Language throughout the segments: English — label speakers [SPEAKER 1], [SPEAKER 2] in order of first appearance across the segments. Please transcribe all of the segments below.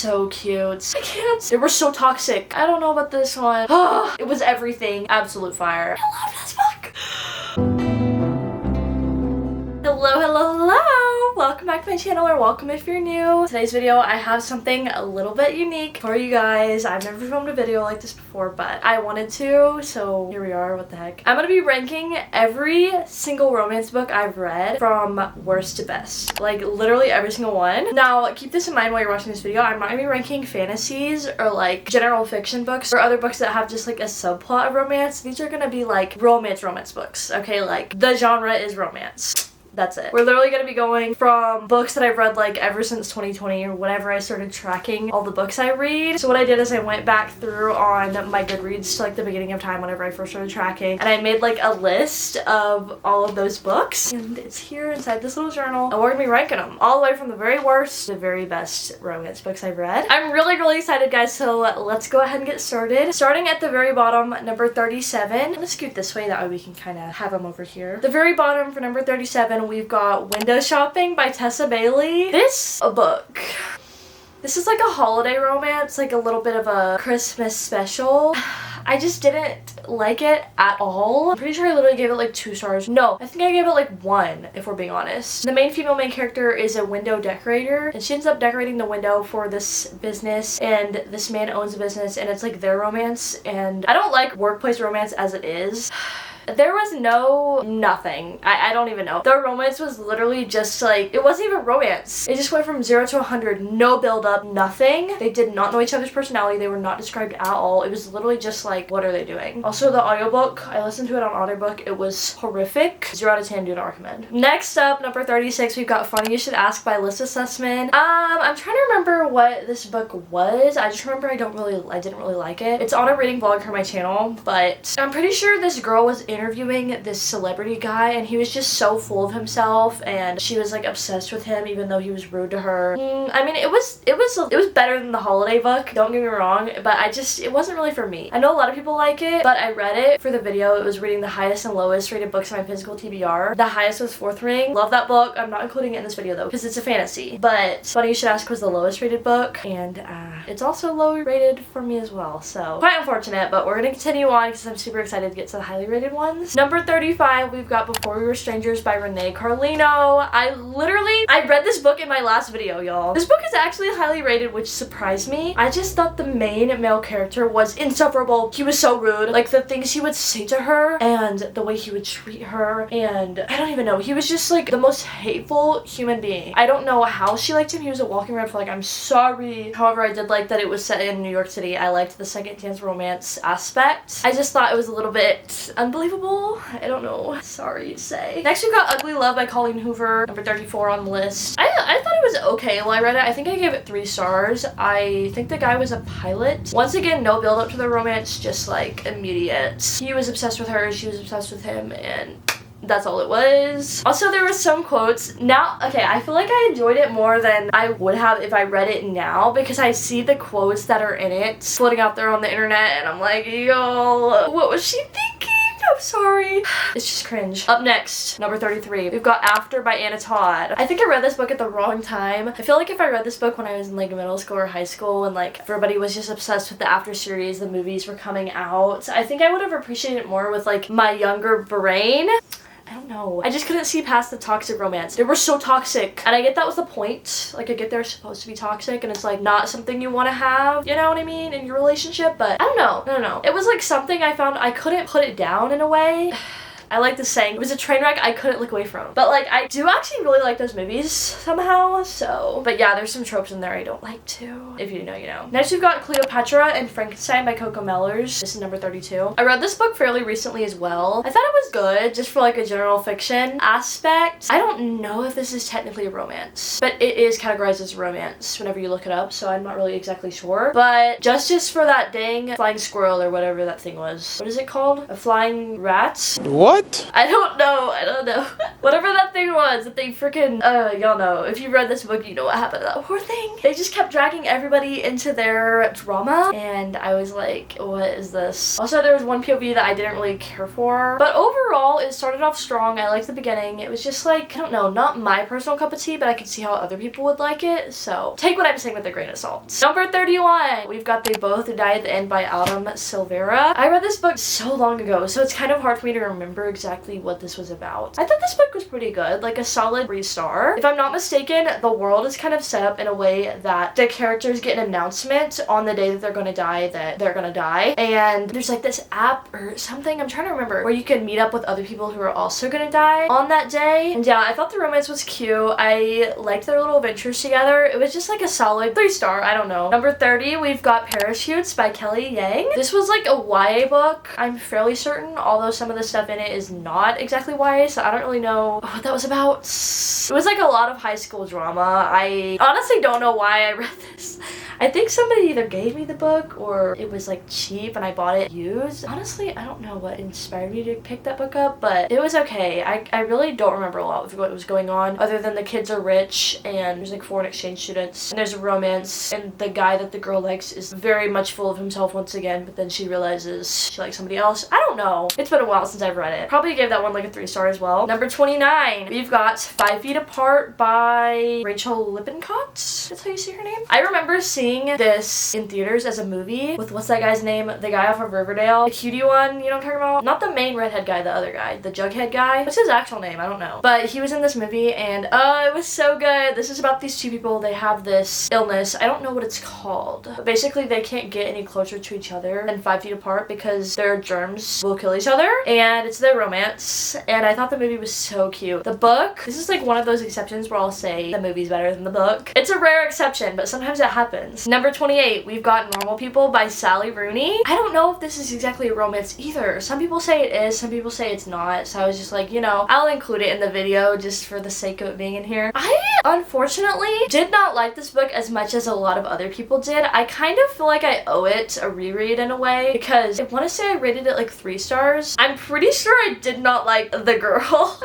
[SPEAKER 1] so cute. I can't. They were so toxic. I don't know about this one. It was everything. Absolute fire. I love this book. Hello, hello, hello! Welcome back to my channel, or welcome if you're new. Today's video, I have something a little bit unique for you guys. I've never filmed a video like this before, but I wanted to, so here we are. What the heck? I'm gonna be ranking every single romance book I've read from worst to best. Like, literally every single one. Now, keep this in mind while you're watching this video. I'm not gonna be ranking fantasies or like general fiction books or other books that have just like a subplot of romance. These are gonna be like romance books, okay? Like, the genre is romance. That's it. We're literally going to be going from books that I've read like ever since 2020 or whenever I started tracking all the books I read. So what I did is I went back through on my Goodreads to like the beginning of time whenever I first started tracking, and I made like a list of all of those books, and it's here inside this little journal, and we're going to be ranking them all the way from the very worst to the very best romance books I've read. I'm really excited, guys, so let's go ahead and get started. Starting at the very bottom, number 37. I'm going to scoot this way, that way we can kind of have them over here. The very bottom for number 37, we've got Window Shopping by Tessa Bailey. This book. This is like a holiday romance, like a little bit of a Christmas special. I just didn't like it at all. I'm pretty sure I literally gave it like 2 stars. No, I think I gave it like 1, if we're being honest. The main character is a window decorator, and she ends up decorating the window for this business, and this man owns a business, and it's like their romance, and I don't like workplace romance as it is. There was nothing. I don't even know. The romance was literally just like, it wasn't even romance. It just went from 0 to 100. No build up, nothing. They did not know each other's personality. They were not described at all. It was literally just like, what are they doing? Also, the audiobook, I listened to it on audiobook. It was horrific. 0 out of 10, do not recommend. Next up, number 36, we've got Funny You Should Ask by Alyssa Sussman. I'm trying to remember what this book was. I just remember I didn't really like it. It's on a reading vlog for my channel, but I'm pretty sure this girl was interviewing this celebrity guy, and he was just so full of himself, and she was like obsessed with him even though he was rude to her. I mean, it was better than the holiday book, don't get me wrong, but it wasn't really for me. I know a lot of people like it, but I read it for the video. It was reading the highest and lowest rated books in my physical TBR. The highest was Fourth Ring. Love that book. I'm not including it in this video though because it's a fantasy, but Funny You Should Ask was the lowest rated book, and it's also low rated for me as well, so quite unfortunate, but we're gonna continue on because I'm super excited to get to the highly rated ones. Number 35, we've got Before We Were Strangers by Renee Carlino. I read this book in my last video, y'all. This book is actually highly rated, which surprised me. I just thought the main male character was insufferable. He was so rude. Like, the things he would say to her and the way he would treat her, and I don't even know. He was just like the most hateful human being. I don't know how she liked him. He was a walking red flag. I'm sorry. However, I did like that it was set in New York City. I liked the second chance romance aspect. I just thought it was a little bit unbelievable. I don't know. Sorry to say. Next, we've got Ugly Love by Colleen Hoover, number 34 on the list. I thought it was okay while I read it. I think I gave it 3 stars. I think the guy was a pilot. Once again, no build up to the romance, just like immediate. He was obsessed with her, she was obsessed with him, and that's all it was. Also, there were some quotes. Now, okay, I feel like I enjoyed it more than I would have if I read it now, because I see the quotes that are in it floating out there on the internet, and I'm like, yo, what was she thinking? I'm sorry. It's just cringe. Up next, number 33, we've got After by Anna Todd. I think I read this book at the wrong time. I feel like if I read this book when I was in like middle school or high school and like everybody was just obsessed with the After series, the movies were coming out, I think I would have appreciated it more with like my younger brain. I don't know. I just couldn't see past the toxic romance. They were so toxic. And I get that was the point. Like, I get they're supposed to be toxic and it's like not something you want to have, you know what I mean, in your relationship, but I don't know. I don't know. It was like something I found I couldn't put it down in a way. I like the saying, it was a train wreck I couldn't look away from. But like, I do actually really like those movies somehow, so. But yeah, there's some tropes in there I don't like too. If you know, you know. Next, we've got Cleopatra and Frankenstein by Coco Mellers. This is number 32. I read this book fairly recently as well. I thought it was good, just for like a general fiction aspect. I don't know if this is technically a romance, but it is categorized as romance whenever you look it up, so I'm not really exactly sure. But justice for that dang flying squirrel or whatever that thing was. What is it called? A flying rat?
[SPEAKER 2] What? What?
[SPEAKER 1] I don't know. Whatever that thing was, that they freaking, y'all know. If you read this book, you know what happened to that poor thing. They just kept dragging everybody into their drama, and I was like, what is this? Also, there was one POV that I didn't really care for, but overall, it started off strong. I liked the beginning. It was just like, I don't know, not my personal cup of tea, but I could see how other people would like it, so take what I'm saying with a grain of salt. Number 31, we've got They Both Die at the End by Adam Silvera. I read this book so long ago, so it's kind of hard for me to remember exactly what this was about. I thought this book was pretty good, like a solid 3-star. If I'm not mistaken, the world is kind of set up in a way that the characters get an announcement on the day that they're gonna die, and there's like this app or something, I'm trying to remember, where you can meet up with other people who are also gonna die on that day. And yeah, I thought the romance was cute. I liked their little adventures together. It was just like a solid 3-star, I don't know. Number 30, we've got Parachutes by Kelly Yang. This was like a YA book, I'm fairly certain, although some of the stuff in it is not exactly YA, so I don't really know what that was about. It was like a lot of high school drama. I honestly don't know why I read this. I think somebody either gave me the book or it was like cheap and I bought it used. Honestly, I don't know what inspired me to pick that book up, but it was okay. I really don't remember a lot of what was going on other than the kids are rich and there's like foreign exchange students and there's a romance and the guy that the girl likes is very much full of himself once again, but then she realizes she likes somebody else. I don't know. It's been a while since I've read it. Probably gave that one like a 3-star as well. Number 29, we've got Fivet Apart by Rachel Lippincott. That's how you say her name. I remember seeing this in theaters as a movie with, what's that guy's name? The guy off of Riverdale. The cutie one, you know what I'm talking about? Not the main redhead guy, the other guy. The Jughead guy. What's his actual name? I don't know. But he was in this movie and it was so good. This is about these two people. They have this illness. I don't know what it's called. But basically, they can't get any closer to each other than 5 feet apart because their germs will kill each other. And it's their romance. And I thought the movie was so cute. The book, this is like one of those exceptions where I'll say the movie's better than the book. It's a rare exception, but sometimes it happens. Number 28, we've got Normal People by Sally Rooney. I don't know if this is exactly a romance either. Some people say it is, some people say it's not. So I was just like, you know, I'll include it in the video just for the sake of it being in here. I unfortunately did not like this book as much as a lot of other people did. I kind of feel like I owe it a reread in a way because I want to say I rated it like 3 stars. I'm pretty sure I did not like the girl.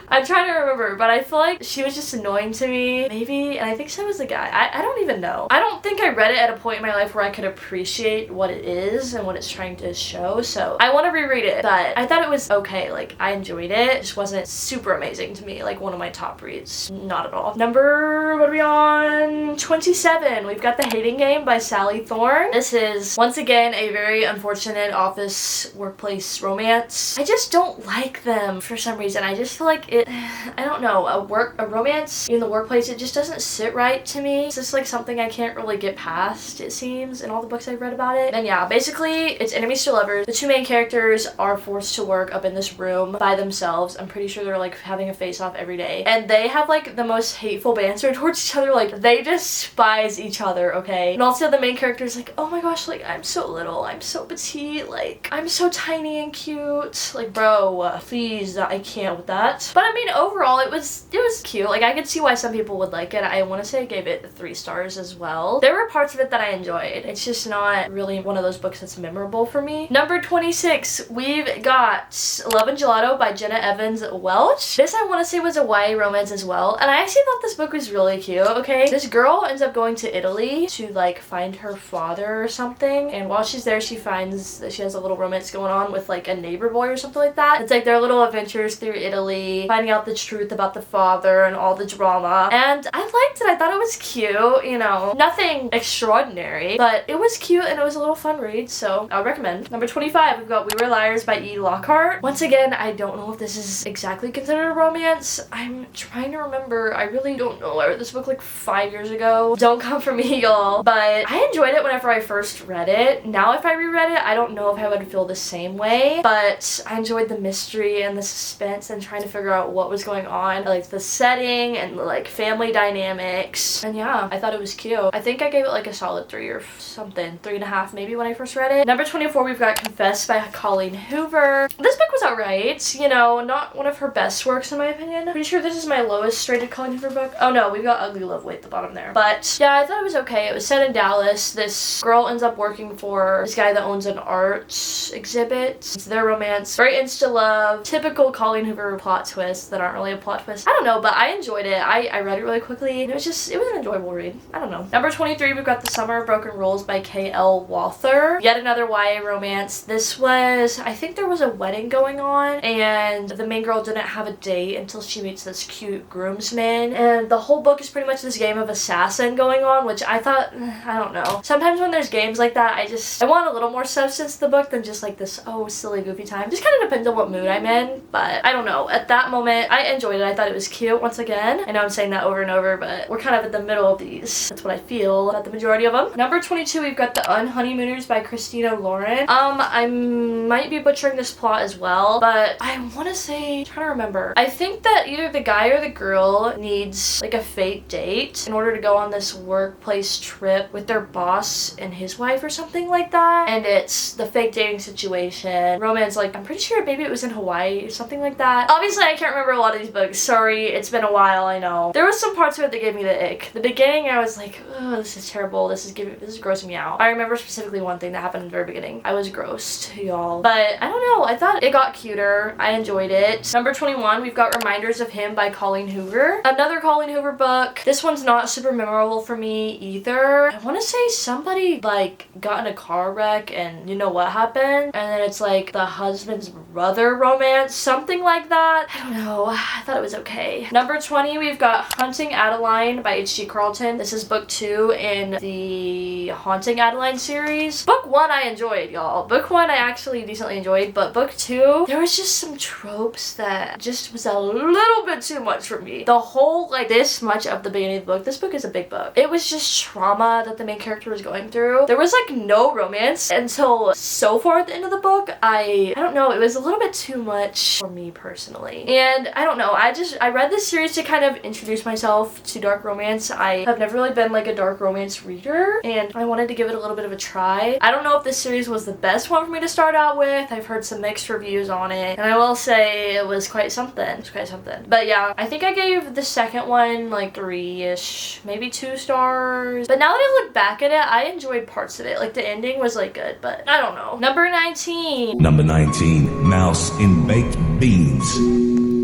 [SPEAKER 1] I'm trying to remember, but I feel like she was just annoying to me, maybe, and I think so was the guy. I don't even know. I don't think I read it at a point in my life where I could appreciate what it is and what it's trying to show, so I want to reread it, but I thought it was okay. Like, I enjoyed it. It just wasn't super amazing to me, like one of my top reads. Not at all. Number, what are we on? 27. We've got The Hating Game by Sally Thorne. This is, once again, a very unfortunate office workplace romance. I just don't like them for some reason. I just feel like it, I don't know, a romance in the workplace, it just doesn't sit right to me. It's just like something I can't really get past, it seems, in all the books I've read about it. And yeah, basically, it's enemies to lovers. The two main characters are forced to work up in this room by themselves. I'm pretty sure they're like having a face-off every day. And they have like the most hateful banter towards each other. Like, they despise each other, okay? And also the main character is like, oh my gosh, like, I'm so little, I'm so petite, like, I'm so tiny and cute. Like, bro, please, I can't with that. But I mean, overall, it was cute. Like, I could see why some people would like it. I want to say I gave it 3 stars as well. There were parts of it that I enjoyed. It's just not really one of those books that's memorable for me. Number 26, we've got Love and Gelato by Jenna Evans Welch. This I want to say was a YA romance as well, and I actually thought this book was really cute, okay? This girl ends up going to Italy to like find her father or something, and while she's there, she finds that she has a little romance going on with like a neighbor boy or something like that. It's like their little adventures through Italy, finding out the truth about the father and all the drama, and I liked it. I thought it was cute, you know, nothing extraordinary, but it was cute and it was a little fun read, so I would recommend. Number 25, we've got We Were Liars by E. Lockhart. Once again, I don't know if this is exactly considered a romance. I'm trying to remember. I really don't know. I read this book like 5 years ago. Don't come for me, y'all. But I enjoyed it whenever I first read it. Now if I reread it, I don't know if I would feel the same way, but I enjoyed the mystery and the suspense and trying to figure out out what was going on. I liked the setting and the like family dynamics. And yeah, I thought it was cute. I think I gave it like a solid 3 or something. 3.5 maybe when I first read it. Number 24, we've got Confess by Colleen Hoover. This book was alright. You know, not one of her best works in my opinion. Pretty sure this is my lowest rated Colleen Hoover book. Oh no, we've got Ugly Love Way at the bottom there. But yeah, I thought it was okay. It was set in Dallas. This girl ends up working for this guy that owns an art exhibit. It's their romance. Very insta love. Typical Colleen Hoover plot twists that aren't really a plot twist. I don't know, but I enjoyed it. I read it really quickly and it was an enjoyable read. I don't know. Number 23, we've got The Summer of Broken Rules by K.L. Walther. Yet another YA romance. This was, I think there was a wedding going on and the main girl didn't have a date until she meets this cute groomsman, and the whole book is pretty much this game of assassin going on, which I thought, I don't know. Sometimes when there's games like that, I want a little more substance to the book than just like this, oh, silly goofy time. Just kind of depends on what mood I'm in, but I don't know. At that moment, I enjoyed it. I thought it was cute once again. I know I'm saying that over and over, but we're kind of at the middle of these. That's what I feel about the majority of them. Number 22, we've got The Unhoneymooners by Christina Lauren. I might be butchering this plot as well, but I want to say, I'm trying to remember. I think that either the guy or the girl needs like a fake date in order to go on this workplace trip with their boss and his wife or something like that, and it's the fake dating situation. Romance, like, I'm pretty sure maybe it was in Hawaii or something like that. Obviously, I can't remember a lot of these books. Sorry, it's been a while, I know. There was some parts of it that gave me the ick. The beginning, I was like, oh, this is terrible. This is grossing me out. I remember specifically one thing that happened in the very beginning. I was grossed, y'all. But I don't know. I thought it got cuter. I enjoyed it. Number 21, we've got Reminders of Him by Colleen Hoover. Another Colleen Hoover book. This one's not super memorable for me either. I want to say somebody like got in a car wreck and you know what happened, and then it's like the husband's brother romance, something like that. I don't know. I thought it was okay. Number 20, we've got Hunting Adeline by H.G. Carlton. This is book 2 in the Haunting Adeline series. Book 1 I enjoyed, y'all. Book 1 I actually decently enjoyed, but book 2, there was just some tropes that just was a little bit too much for me. The whole, like, this much of the beginning of the book, this book is a big book. It was just trauma that the main character was going through. There was, like, no romance until so far at the end of the book. I don't know, it was a little bit too much for me personally. And I don't know, I read this series to kind of introduce myself to dark romance. I have never really been, like, a dark romance reader, and I wanted to give it a little bit of a try. I don't know if this series was the best one for me to start out with. I've heard some mixed reviews on it, and I will say it was quite something. It was quite something. But yeah, I think I gave the second one like 3-ish, maybe 2 stars. But now that I look back at it, I enjoyed parts of it. Like the ending was like good, but I don't know. Number 19.
[SPEAKER 2] Number 19, Mouse in Baked Beans.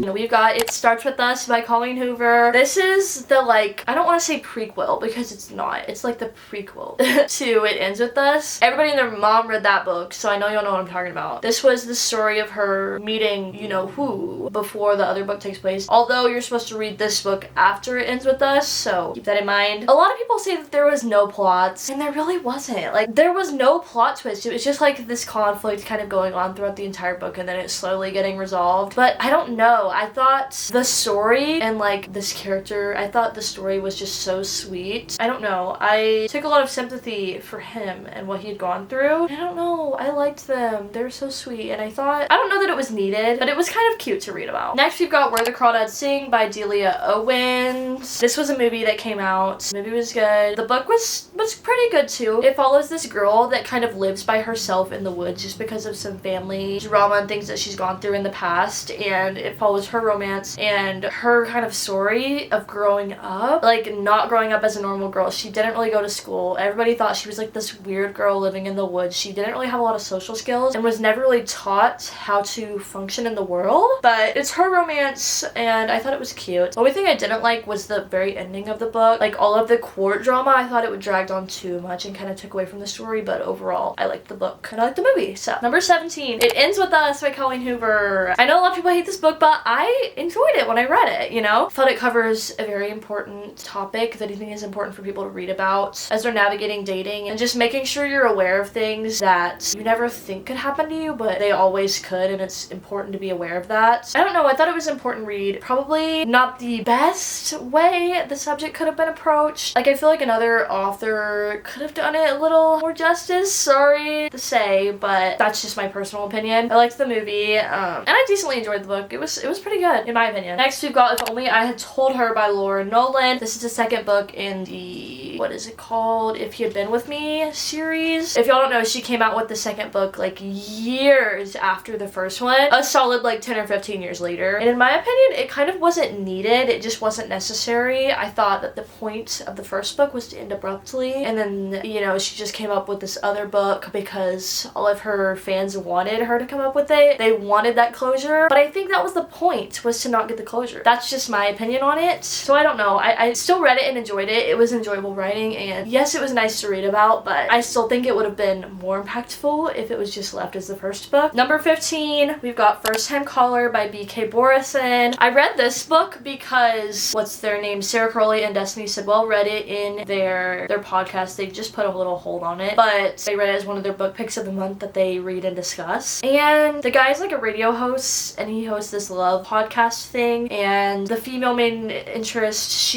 [SPEAKER 1] We've got It Starts With Us by Colleen Hoover. This is the, like, I don't want to say prequel because it's not. It's like the prequel to It Ends With Us. Everybody and their mom read that book, so I know you'll know what I'm talking about. This was the story of her meeting you-know-who before the other book takes place. Although you're supposed to read this book after It Ends With Us, so keep that in mind. A lot of people say that there was no plots, and there really wasn't. Like, there was no plot twist. It was just like this conflict kind of going on throughout the entire book, and then it's slowly getting resolved. But I don't know. I thought the story and like this character, I thought the story was just so sweet. I don't know. I took a lot of sympathy for him and what he had gone through. I don't know. I liked them. They're so sweet. And I don't know that it was needed, but it was kind of cute to read about. Next, we've got Where the Crawdads Sing by Delia Owens. This was a movie that came out. The movie was good. The book was pretty good too. It follows this girl that kind of lives by herself in the woods just because of some family drama and things that she's gone through in the past, and it follows her romance and her kind of story of growing up, like not growing up as a normal girl. She didn't really go to school. Everybody thought she was like this weird girl living in the woods. She didn't really have a lot of social skills and was never really taught how to function in the world, but it's her romance and I thought it was cute. The only thing I didn't like was the very ending of the book. Like all of the court drama, I thought it would dragged on too much and kind of took away from the story, but overall I liked the book and I liked the movie. So number 17, It Ends With Us by Colleen Hoover. I know a lot of people hate this book, but I enjoyed it when I read it, you know? I thought it covers a very important topic that I think is important for people to read about as they're navigating dating and just making sure you're aware of things that you never think could happen to you, but they always could, and it's important to be aware of that. I don't know, I thought it was an important read. Probably not the best way the subject could have been approached. Like, I feel like another author could have done it a little more justice. Sorry to say, but that's just my personal opinion. I liked the movie, and I decently enjoyed the book. It was pretty pretty good in my opinion. Next we've got If Only I Had Told Her by Laura Nolan. This is the second book in the, what is it called, If He Had Been With Me series. If y'all don't know, she came out with the second book like years after the first one, a solid like 10 or 15 years later, and in my opinion it kind of wasn't needed. It just wasn't necessary. I thought that the point of the first book was to end abruptly, and then, you know, she just came up with this other book because all of her fans wanted her to come up with it. They wanted that closure, but I think that was the point, was to not get the closure. That's just my opinion on it. So I don't know. I still read it and enjoyed it. It was enjoyable writing, and yes, it was nice to read about, but I still think it would have been more impactful if it was just left as the first book. Number 15, we've got First Time Caller by B.K. Borison. I read this book because, what's their name, Sarah Crowley and Destiny Sidwell read it in their podcast. They just put a little hold on it, but they read it as one of their book picks of the month that they read and discuss. And the guy's like a radio host, and he hosts this love podcast thing, and the female main interest,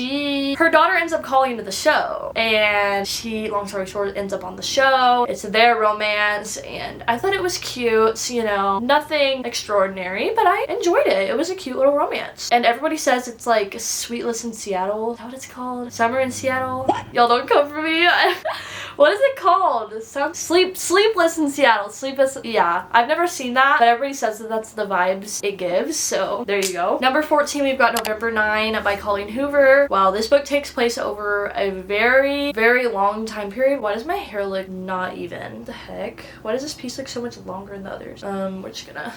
[SPEAKER 1] her daughter ends up calling into the show, and she, long story short, ends up on the show. It's their romance, and I thought it was cute, you know, nothing extraordinary, but I enjoyed it. It was a cute little romance. And everybody says it's like Sweetless in Seattle. Is that what it's called? Summer in Seattle? Y'all don't come for me. What is it called? Sleepless in Seattle. Sleepless. Yeah, I've never seen that, but everybody says that that's the vibes it gives, so there you go. Number 14, we've got November 9 by Colleen Hoover. Wow, this book takes place over a very, very long time period. Why does my hair look not even? What the heck? Why does this piece look so much longer than the others? We're just gonna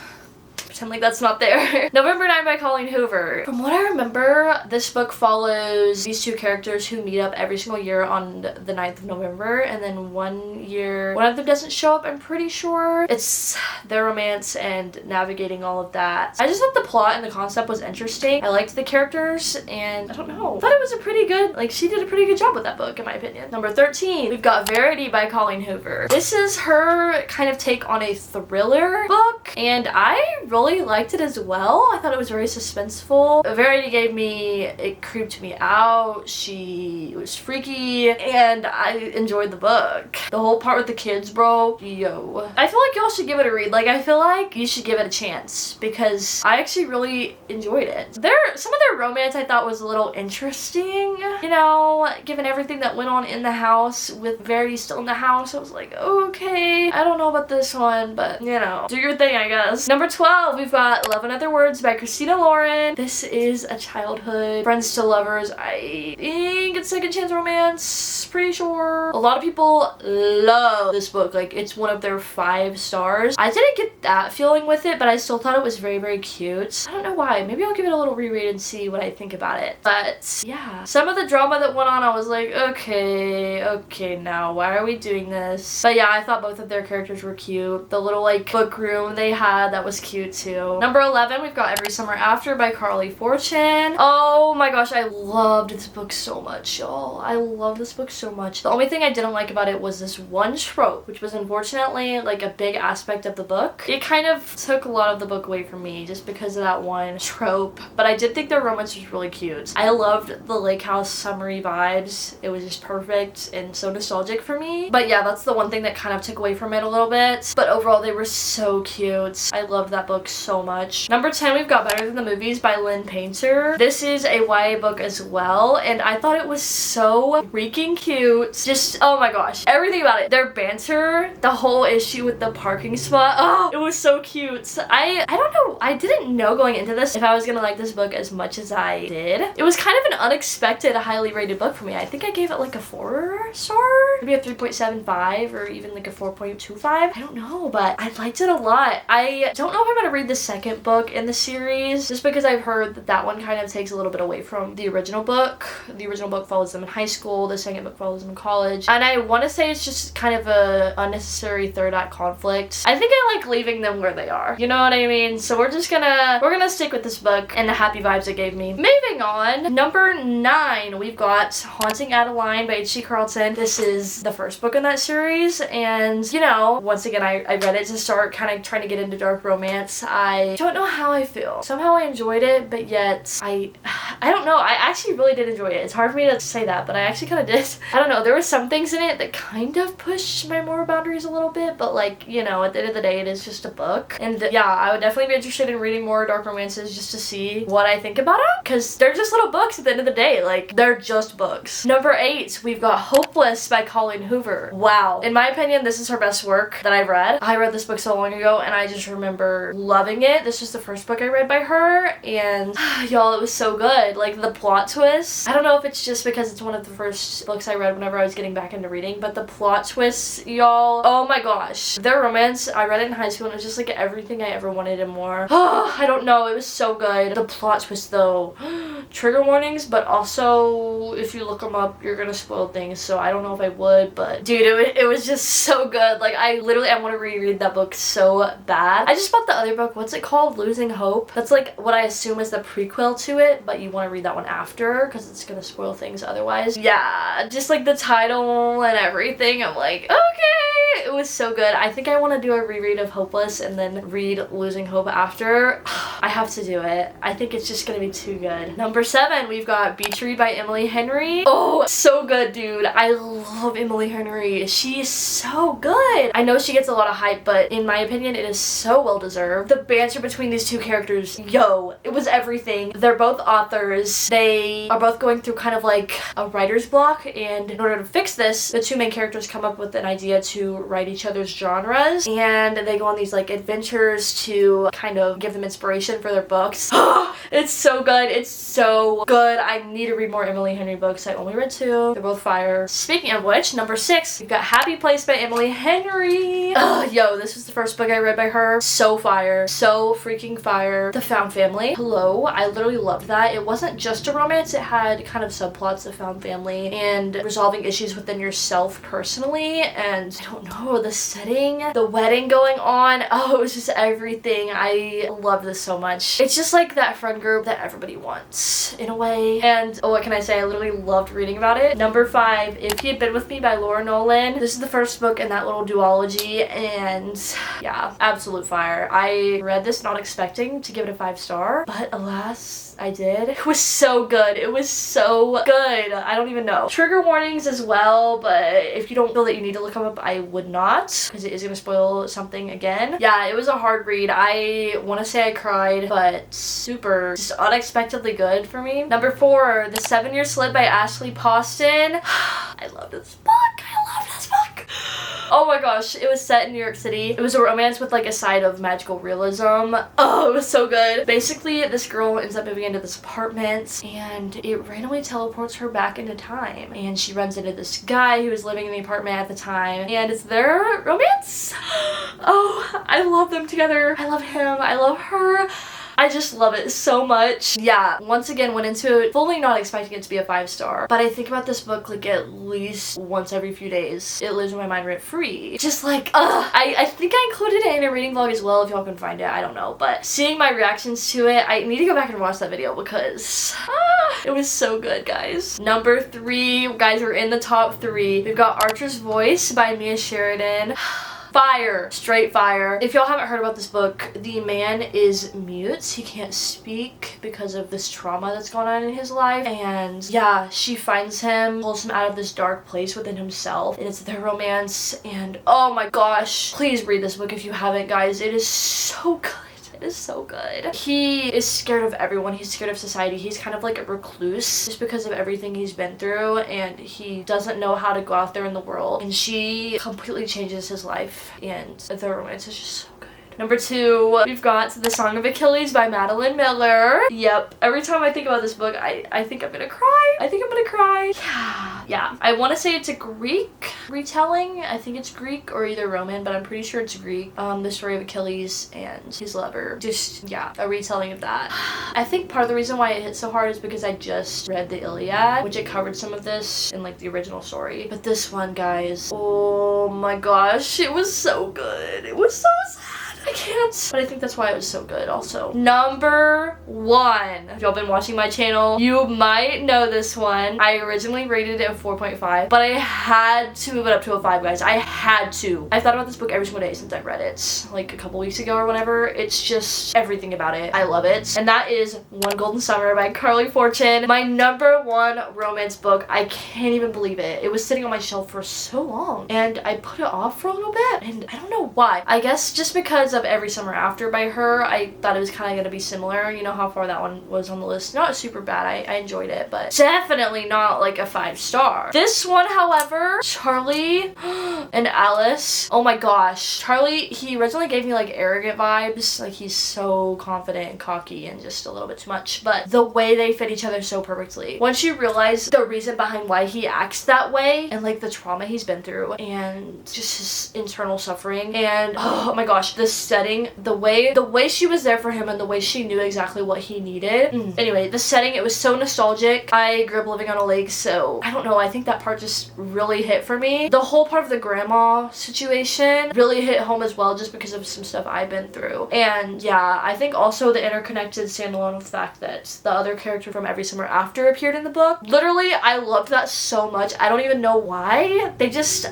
[SPEAKER 1] pretend like that's not there. November 9 by Colleen Hoover. From what I remember, this book follows these two characters who meet up every single year on the 9th of November, and then one year one of them doesn't show up, I'm pretty sure. It's their romance and navigating all of that. I just thought the plot and the concept was interesting. I liked the characters, and I don't know, I thought it was a pretty good, like, she did a pretty good job with that book in my opinion. Number 13, we've got Varity by Colleen Hoover. This is her kind of take on a thriller book, and I really liked it as well. I thought it was very suspenseful. Verity it creeped me out. She was freaky, and I enjoyed the book. The whole part with the kids, bro, yo. I feel like y'all should give it a read. Like, I feel like you should give it a chance because I actually really enjoyed it. Some of their romance I thought was a little interesting, you know, given everything that went on in the house with Verity still in the house. I was like, okay, I don't know about this one, but you know, do your thing, I guess. Number 12, we've got Love and Other Words by Christina Lauren. This is a childhood friends to lovers. I think it's second chance romance, pretty sure. A lot of people love this book. Like, it's one of their 5 stars. I didn't get that feeling with it, but I still thought it was very, very cute. I don't know why. Maybe I'll give it a little reread and see what I think about it. But yeah, some of the drama that went on, I was like, okay, now why are we doing this? But yeah, I thought both of their characters were cute. The little like book room they had, that was cute too. Number 11, we've got Every Summer After by Carly Fortune. Oh my gosh, I loved this book so much, y'all. I love this book so much. The only thing I didn't like about it was this one trope, which was unfortunately like a big aspect of the book. It kind of took a lot of the book away from me just because of that one trope, but I did think their romance was really cute. I loved the lake house summery vibes. It was just perfect and so nostalgic for me. But yeah, that's the one thing that kind of took away from it a little bit. But overall, they were so cute. I loved that book so much. Number 10, we've got Better Than the Movies by Lynn Painter. This is a YA book as well, and I thought it was so freaking cute. Just, oh my gosh, everything about it. Their banter, the whole issue with the parking spot, oh, it was so cute. I don't know, I didn't know going into this if I was gonna like this book as much as I did. It was kind of an unexpected, highly rated book for me. I think I gave it like a 4 star, maybe a 3.75 or even like a 4.25. I don't know, but I liked it a lot. I don't know if I'm gonna read the second book in the series just because I've heard that that one kind of takes a little bit away from the original book. The original book follows them in high school, the second book follows them in college, and I want to say it's just kind of a unnecessary third act conflict. I think I like leaving them where they are, you know what I mean? So we're gonna stick with this book and the happy vibes it gave me. Moving on, number 9, we've got Haunting Adeline by H.C. Carlton. This is the first book in that series, and you know, once again, I read it to start kind of trying to get into dark romance. I don't know how I feel. Somehow I enjoyed it, but yet I don't know. I actually really did enjoy it. It's hard for me to say that, but I actually kind of did. I don't know. There were some things in it that kind of pushed my moral boundaries a little bit, but like, you know, at the end of the day, it is just a book. And yeah, I would definitely be interested in reading more dark romances just to see what I think about them, because they're just little books at the end of the day. Like, they're just books. Number 8, we've got Hopeless by Colleen Hoover. Wow. In my opinion, this is her best work that I've read. I read this book so long ago, and I just remember loving it. This was the first book I read by her, and y'all, it was so good. Like, the plot twist, I don't know if it's just because it's one of the first books I read whenever I was getting back into reading, but the plot twist, y'all, oh my gosh. Their romance, I read it in high school, and it was just like everything I ever wanted and more. I don't know, it was so good. The plot twist though, trigger warnings, but also if you look them up, you're gonna spoil things, so I don't know if I would, but dude, it was just so good. Like, I want to reread that book so bad. I just bought the other book, what's it called? Losing Hope. That's like what I assume is the prequel to it, but you want to read that one after because it's gonna spoil things otherwise. Yeah, just like the title and everything, I'm like, okay. It was so good. I think I want to do a reread of Hopeless and then read Losing Hope after. I have to do it. I think it's just gonna be too good. Number 7, we've got Beachread by Emily Henry. Oh, so good, dude. I love Emily Henry. She's so good. I know she gets a lot of hype, but in my opinion, it is so well deserved. The banter between these two characters, yo, it was everything. They're both authors. They are both going through kind of like a writer's block, and in order to fix this, the two main characters come up with an idea to write each other's genres, and they go on these like adventures to kind of give them inspiration for their books. It's so good. It's so good. I need to read more Emily Henry books. I only read 2. They're both fire. Speaking of which, number 6, we've got Happy Place by Emily Henry. Yo, this was the first book I read by her. So fire. So freaking fire. The Found Family. Hello. I literally loved that. It wasn't just a romance. It had kind of subplots of found family and resolving issues within yourself personally, and I don't know, the setting, the wedding going on, oh, it was just everything. I love this so much. It's just like that friend group that everybody wants in a way, and oh, what can I say, I literally loved reading about it. Number 5, If He Had Been With Me by Laura Nolan. This is the first book in that little duology, and yeah, absolute fire. I read this not expecting to give it a 5-star, but alas, I did. It was so good. It was so good. I don't even know. Trigger warnings as well, but if you don't feel that you need to look them up, I would not, because it is going to spoil something again. Yeah, it was a hard read. I want to say I cried, but super just unexpectedly good for me. Number 4, The 7-Year Slip by Ashley Poston. I love this book. I love this book. Oh my gosh, it was set in New York City. It was a romance with like a side of magical realism. Oh, it was so good. Basically, this girl ends up moving into this apartment, and it randomly teleports her back into time, and she runs into this guy who was living in the apartment at the time, and it's their romance. Oh, I love them together. I love him. I love her. I just love it so much. Yeah, once again went into it fully not expecting it to be a 5-star, but I think about this book like at least once every few days. It lives in my mind rent free. Just like, I think I included it in a reading vlog as well if y'all can find it, I don't know, but seeing my reactions to it, I need to go back and watch that video because it was so good, guys. Number 3, guys, we're in the top 3. We've got Archer's Voice by Mia Sheridan. Fire. Straight fire. If y'all haven't heard about this book, the man is mute. He can't speak because of this trauma that's gone on in his life. And yeah, she finds him, pulls him out of this dark place within himself. And it's their romance. And oh my gosh, please read this book if you haven't, guys. It is so good. It is so good. He is scared of everyone. He's scared of society. He's kind of like a recluse just because of everything he's been through, and he doesn't know how to go out there in the world. And she completely changes his life, and the romance is just so good. Number 2, we've got The Song of Achilles by Madeline Miller. Yep. Every time I think about this book, I think I'm gonna cry. I think I'm gonna cry. Yeah. I want to say it's a Greek retelling. I think it's Greek or either Roman, but I'm pretty sure it's Greek. The story of Achilles and his lover. Just, yeah, a retelling of that. I think part of the reason why it hit so hard is because I just read the Iliad, which it covered some of this in like the original story. But this one, guys, oh my gosh, it was so good. It was so sad. I can't. But I think that's why it was so good also. Number 1. If y'all been watching my channel, you might know this one. I originally rated it a 4.5, but I had to move it up to a 5, guys. I had to. I've thought about this book every single day since I read it, like a couple weeks ago or whatever. It's just everything about it. I love it. And that is One Golden Summer by Carly Fortune. My number 1 romance book. I can't even believe it. It was sitting on my shelf for so long and I put it off for a little bit and I don't know why. I guess just because of Every Summer After by her, I thought it was kind of going to be similar. You know how far that one was on the list. Not super bad. I enjoyed it, but definitely not like a 5-star. This one, however, Charlie and Alice. Oh my gosh. Charlie, he originally gave me like arrogant vibes. Like he's so confident and cocky and just a little bit too much. But the way they fit each other so perfectly. Once you realize the reason behind why he acts that way and like the trauma he's been through and just his internal suffering and oh my gosh, the setting, the way she was there for him and the way she knew exactly what he needed. Anyway, the setting, it was so nostalgic. I grew up living on a lake, so I don't know, I think that part just really hit for me. The whole part of the grandma situation really hit home as well just because of some stuff I've been through. And yeah, I think also the interconnected standalone with the fact that the other character from Every Summer After appeared in the book. Literally, I loved that so much. I don't even know why.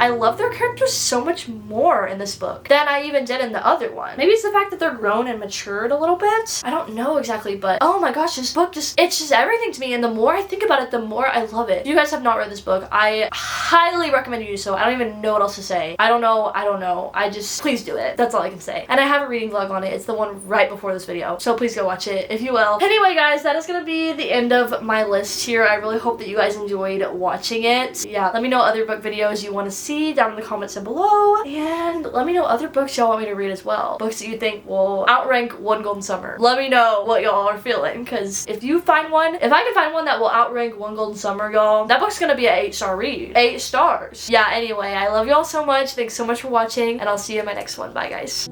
[SPEAKER 1] I love their characters so much more in this book than I even did in the other one. Maybe it's the fact that they're grown and matured a little bit. I don't know exactly, but oh my gosh, this book it's just everything to me, and the more I think about it, the more I love it. If you guys have not read this book, I highly recommend you do so. I don't even know what else to say. I don't know. Please do it. That's all I can say. And I have a reading vlog on it. It's the one right before this video, so please go watch it if you will. Anyway guys, that is gonna be the end of my list here. I really hope that you guys enjoyed watching it. Yeah, let me know other book videos you want to see down in the comments down below, and let me know other books y'all want me to read as well. Books that you think will outrank One Golden Summer. Let me know what y'all are feeling, because if I can find one that will outrank One Golden Summer, y'all, that book's gonna be an 8-star read. 8 stars. Yeah, anyway, I love y'all so much. Thanks so much for watching, and I'll see you in my next one. Bye guys.